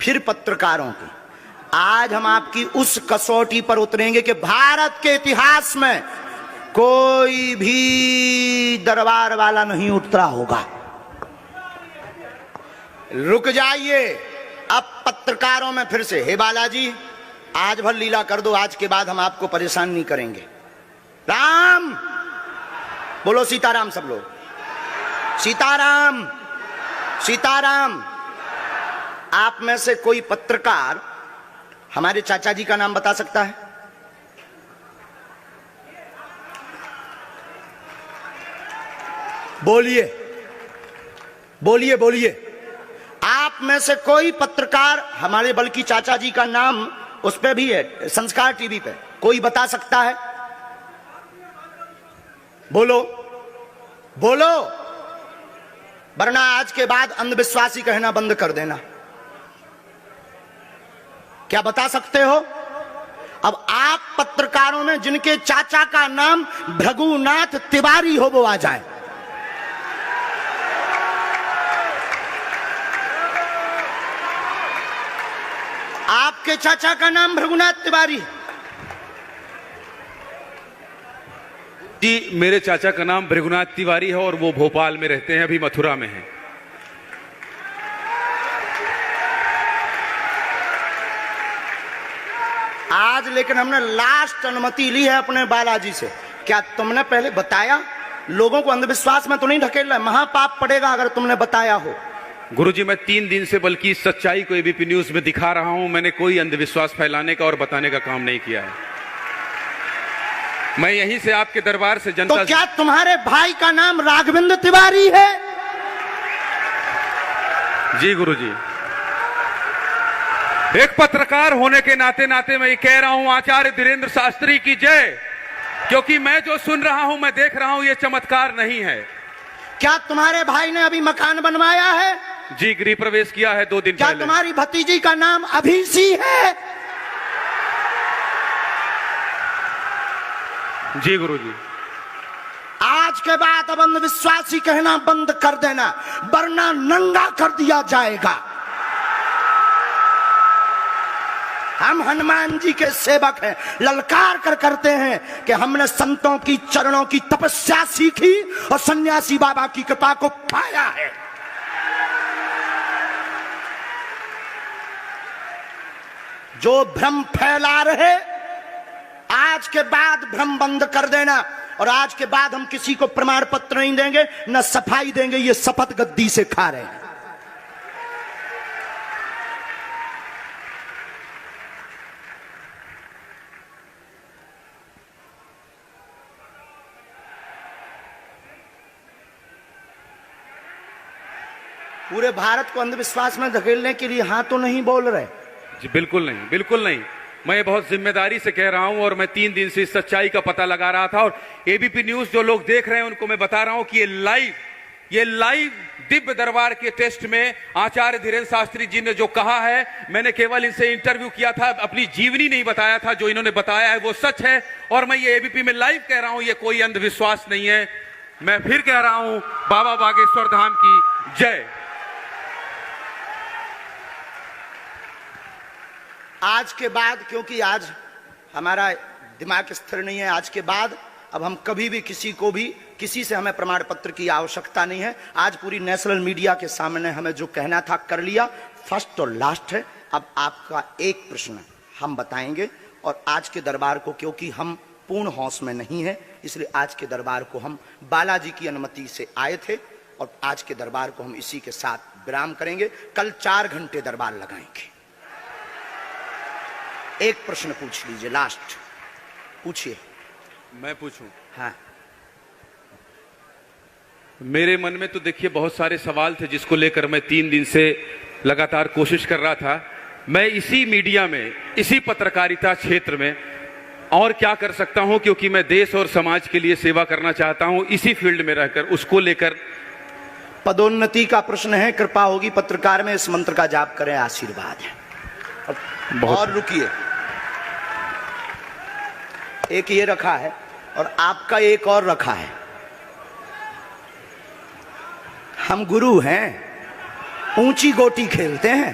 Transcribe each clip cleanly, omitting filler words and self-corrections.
फिर पत्रकारों की। आज हम आपकी उस कसौटी पर उतरेंगे कि भारत के इतिहास में कोई भी दरबार वाला नहीं उतरा होगा। रुक जाइए, अब पत्रकारों में फिर से, हे बालाजी आज भर लीला कर दो, आज के बाद हम आपको परेशान नहीं करेंगे। राम बोलो, सीताराम सब लोग, सीताराम सीताराम। आप में से कोई पत्रकार हमारे चाचा जी का नाम बता सकता है? बोलिए बोलिए बोलिए। आप में से कोई पत्रकार हमारे बल्कि चाचा जी का नाम उस पे भी है, संस्कार टीवी पे, कोई बता सकता है? बोलो बोलो, वरना आज के बाद अंधविश्वासी कहना बंद कर देना। क्या बता सकते हो? अब आप पत्रकारों में जिनके चाचा का नाम भृगुनाथ तिवारी हो वो आ जाए। आपके चाचा का नाम भृगुनाथ तिवारी? जी, मेरे चाचा का नाम भृगुनाथ तिवारी है और वो भोपाल में रहते हैं, अभी मथुरा में हैं। आज लेकिन हमने लास्ट अनुमति ली है अपने बालाजी से। क्या तुमने पहले बताया? लोगों को अंधविश्वास में तो नहीं ढकेलना है, महापाप पड़ेगा अगर तुमने बताया हो। गुरुजी, मैं 3 दिन से बल्कि सच्चाई को एबीपी न्यूज में दिखा रहा हूं। मैंने कोई अंधविश्वास फैलाने का और बताने का काम नहीं किया है। मैं यहीं से आपके दरबार से जनता तो क्या तुम्हारे भाई का नाम राघवेंद्र तिवारी है? जी गुरुजी, एक पत्रकार होने के नाते नाते मैं ये कह रहा हूं, आचार्य धीरेन्द्र शास्त्री की जय। क्योंकि मैं जो सुन रहा हूं, मैं देख रहा हूं, ये चमत्कार नहीं है। क्या तुम्हारे भाई ने अभी मकान बनवाया है? जी, गृह प्रवेश किया है 2 दिन पहले। क्या तुम्हारी भतीजी का नाम अभिषी है? जी गुरुजी। आज के बाद अब अंधविश्वासी कहना बंद कर देना, वरना नंगा कर दिया जाएगा। हम हनुमान जी के सेवक हैं, ललकार कर करते हैं कि हमने संतों की चरणों की तपस्या सीखी और सन्यासी बाबा की कृपा को पाया है। जो भ्रम फैला रहे, आज के बाद भ्रम बंद कर देना। और आज के बाद हम किसी को प्रमाण पत्र नहीं देंगे, न सफाई देंगे, ये शपथ गद्दी से खा रहे हैं। पूरे भारत को अंधविश्वास में धकेलने के लिए हाँ तो नहीं बोल रहे? जी बिल्कुल नहीं, बिल्कुल नहीं। मैं बहुत जिम्मेदारी से कह रहा हूं और मैं 3 दिन से इस सच्चाई का पता लगा रहा था। और एबीपी न्यूज जो लोग देख रहे हैं उनको मैं बता रहा हूं कि ये लाइव दिव्य दरबार के टेस्ट में आचार्य धीरेन्द्र शास्त्री जी ने जो कहा है, मैंने केवल इनसे इंटरव्यू किया था, अपनी जीवनी नहीं बताया था। जो इन्होंने बताया है वो सच है और मैं ये एबीपी में लाइव कह रहा हूं, ये कोई अंधविश्वास नहीं है। मैं फिर कह रहा हूं, बाबा बागेश्वर धाम की जय। आज के बाद, क्योंकि आज हमारा दिमाग स्थिर नहीं है, आज के बाद अब हम कभी भी किसी से हमें प्रमाण पत्र की आवश्यकता नहीं है। आज पूरी नेशनल मीडिया के सामने हमें जो कहना था कर लिया, फर्स्ट और लास्ट है। अब आपका एक प्रश्न हम बताएंगे और आज के दरबार को, क्योंकि हम पूर्ण होश में नहीं है, इसलिए आज के दरबार को हम बालाजी की अनुमति से आए थे और आज के दरबार को हम इसी के साथ विराम करेंगे। कल 4 घंटे दरबार लगाएंगे। एक प्रश्न पूछ लीजिए, लास्ट पूछिए। मैं पूछूं? हाँ। मेरे मन में तो देखिए बहुत सारे सवाल थे जिसको लेकर मैं 3 दिन से लगातार कोशिश कर रहा था। मैं इसी मीडिया में, इसी पत्रकारिता क्षेत्र में और क्या कर सकता हूं, क्योंकि मैं देश और समाज के लिए सेवा करना चाहता हूं इसी फील्ड में रहकर। उसको लेकर पदोन्नति का प्रश्न है, कृपा होगी पत्रकार में, इस मंत्र का जाप करें, आशीर्वाद है। और रुकिए, एक ये रखा है और आपका एक और रखा है। हम गुरु हैं, ऊंची गोटी खेलते हैं।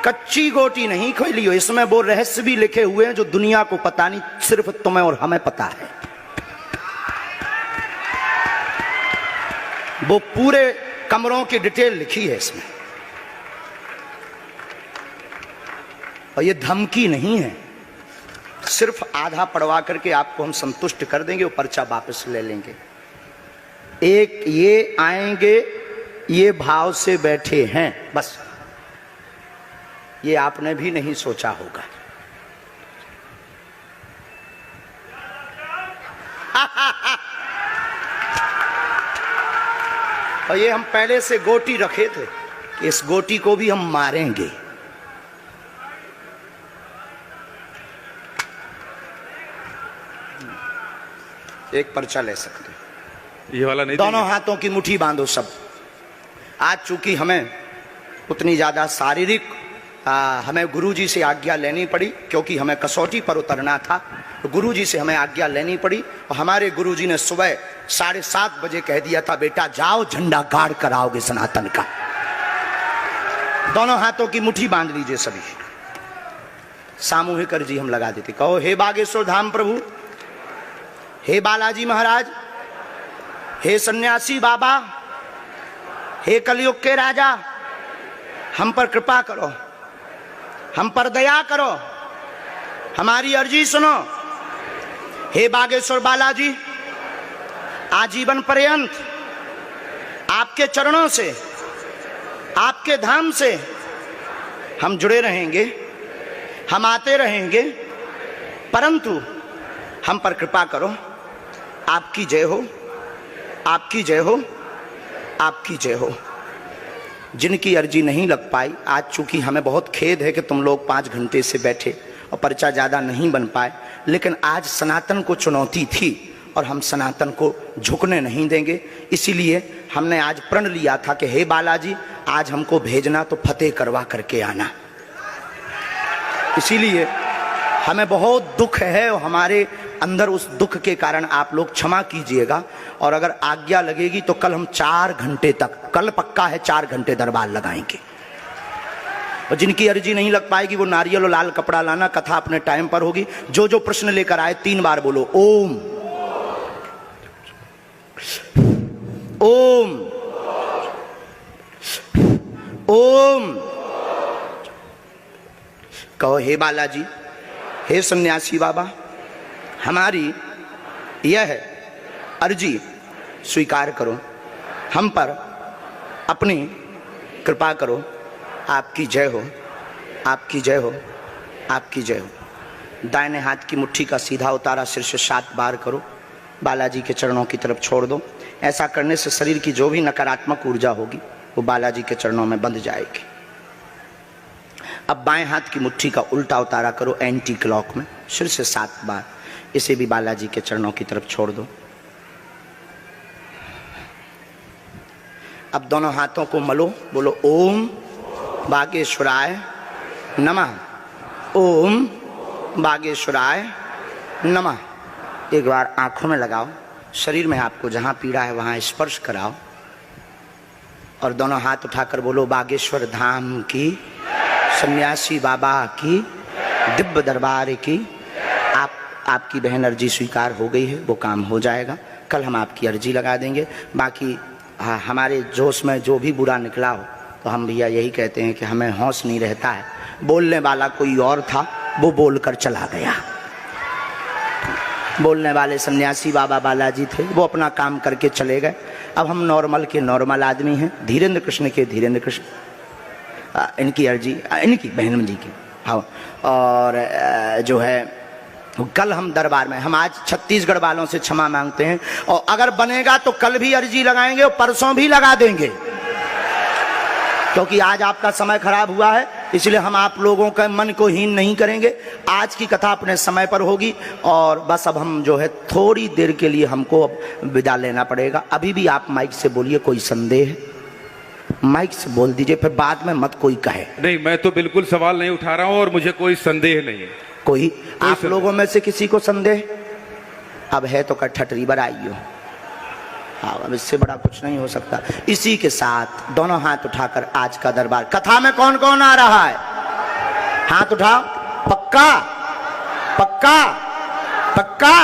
कच्ची गोटी नहीं खोली हो, इसमें वो रहस्य भी लिखे हुए हैं जो दुनिया को पता नहीं, सिर्फ तुम्हें और हमें पता है। वो पूरे कमरों की डिटेल लिखी है इसमें, और ये धमकी नहीं है, सिर्फ आधा पढ़वा करके आपको हम संतुष्ट कर देंगे, वो पर्चा वापस ले लेंगे। एक ये आएंगे, ये भाव से बैठे हैं, बस ये आपने भी नहीं सोचा होगा। और ये हम पहले से गोटी रखे थे कि इस गोटी को भी हम मारेंगे। एक पर्चा ले सकते, ये वाला नहीं, दोनों हाथों की मुट्ठी बांधो सब। आज चूंकि हमें उतनी ज्यादा शारीरिक हमें गुरुजी से आज्ञा लेनी पड़ी, क्योंकि हमें कसौटी पर उतरना था, तो गुरुजी से हमें आज्ञा लेनी पड़ी। और हमारे गुरुजी ने सुबह 7:30 बजे कह दिया था, बेटा जाओ झंडा गाड़ कर आओगे सनातन का। दोनों हाथों की मुट्ठी बांध लीजिए सभी, सामूहिक अर्जी हम लगा देते। कहो, हे बागेश्वर धाम प्रभु, हे बालाजी महाराज, हे सन्यासी बाबा, हे कलयुग के राजा, हम पर कृपा करो, हम पर दया करो, हमारी अर्जी सुनो। हे बागेश्वर बालाजी, आजीवन पर्यंत आपके चरणों से, आपके धाम से हम जुड़े रहेंगे, हम आते रहेंगे, परंतु हम पर कृपा करो। आपकी जय हो, आपकी जय हो, आपकी जय हो। जिनकी अर्जी नहीं लग पाई, आज चूंकि हमें बहुत खेद है कि तुम लोग 5 घंटे से बैठे और पर्चा ज़्यादा नहीं बन पाए, लेकिन आज सनातन को चुनौती थी और हम सनातन को झुकने नहीं देंगे। इसीलिए हमने आज प्रण लिया था कि हे बालाजी, आज हमको भेजना तो फतेह करवा करके आना। इसीलिए हमें बहुत दुख है और हमारे अंदर उस दुख के कारण आप लोग क्षमा कीजिएगा। और अगर आज्ञा लगेगी तो कल हम 4 घंटे तक, कल पक्का है 4 घंटे दरबार लगाएंगे। और जिनकी अर्जी नहीं लग पाएगी वो नारियल और लाल कपड़ा लाना, कथा अपने टाइम पर होगी। जो जो प्रश्न लेकर आए 3 बार बोलो ओम ओम ओम। कहो, हे बालाजी, हे सन्यासी बाबा, हमारी यह अर्जी स्वीकार करो, हम पर अपनी कृपा करो। आपकी जय हो, आपकी जय हो, आपकी जय हो। दाहिने हाथ की मुट्ठी का सीधा उतारा सिर से 7 बार करो, बालाजी के चरणों की तरफ छोड़ दो। ऐसा करने से शरीर की जो भी नकारात्मक ऊर्जा होगी वो बालाजी के चरणों में बंध जाएगी। अब बाएं हाथ की मुट्ठी का उल्टा उतारा करो एंटी क्लॉक में, सिर से 7 बार, इसे भी बालाजी के चरणों की तरफ छोड़ दो। अब दोनों हाथों को मलो, बोलो ओम बागेश्वराय नमः, ओम बागेश्वराय नमः। एक बार आंखों में लगाओ, शरीर में आपको जहां पीड़ा है वहां स्पर्श कराओ और दोनों हाथ उठाकर बोलो बागेश्वर धाम की, सन्यासी बाबा की, दिव्य दरबार की। आपकी बहन अर्जी स्वीकार हो गई है, वो काम हो जाएगा। कल हम आपकी अर्जी लगा देंगे। बाकी हमारे जोश में जो भी बुरा निकला हो तो हम भैया यही कहते हैं कि हमें होश नहीं रहता है। बोलने वाला कोई और था, वो बोलकर चला गया। बोलने वाले सन्यासी बाबा बालाजी थे, वो अपना काम करके चले गए। अब हम नॉर्मल के नॉर्मल आदमी हैं, धीरेन्द्र कृष्ण के धीरेन्द्र कृष्ण। इनकी अर्जी, इनकी बहन जी की, हाँ। और जो है कल हम दरबार में, हम आज छत्तीसगढ़ वालों से क्षमा मांगते हैं, और अगर बनेगा तो कल भी अर्जी लगाएंगे और परसों भी लगा देंगे, क्योंकि आज आपका समय खराब हुआ है। इसलिए हम आप लोगों के मन को हीन नहीं करेंगे। आज की कथा अपने समय पर होगी और बस अब हम जो है थोड़ी देर के लिए हमको अब विदा लेना पड़ेगा। अभी भी आप माइक से बोलिए, कोई संदेह है माइक से बोल दीजिए, फिर बाद में मत कोई कहे। नहीं, मैं तो बिल्कुल सवाल नहीं उठा रहा हूं और मुझे कोई संदेह नहीं है। कोई आप लोगों में से किसी को संदेह अब है तो ठटरी बनाइयो। हाँ, अब इससे बड़ा कुछ नहीं हो सकता। इसी के साथ दोनों हाथ उठाकर आज का दरबार, कथा में कौन कौन आ रहा है? हाथ उठाओ। पक्का पक्का पक्का।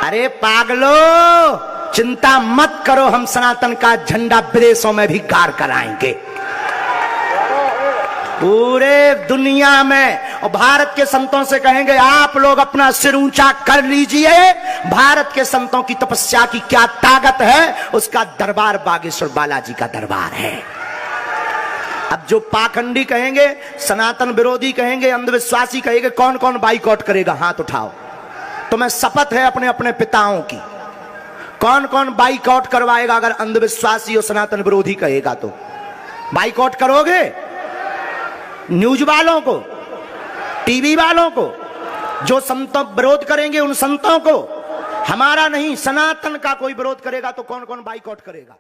अरे पागलो, चिंता मत करो, हम सनातन का झंडा विदेशों में भी गाड़ कर आएंगे, पूरे दुनिया में। और भारत के संतों से कहेंगे आप लोग अपना सिर ऊंचा कर लीजिए, भारत के संतों की तपस्या की क्या ताकत है, उसका दरबार बागेश्वर बालाजी का दरबार है। अब जो पाखंडी कहेंगे, सनातन विरोधी कहेंगे, अंधविश्वासी कहेंगे, कौन कौन बाइकआउट करेगा? हाथ उठाओ। तुम्हें शपथ है अपने अपने पिताओं की, कौन कौन बाइकआउट करवाएगा? अगर अंधविश्वासी और सनातन विरोधी कहेगा तो बाइकआउट करोगे? न्यूज वालों को, टीवी वालों को, जो संतों विरोध करेंगे उन संतों को, हमारा नहीं सनातन का कोई विरोध करेगा तो कौन कौन बाइकआउट करेगा?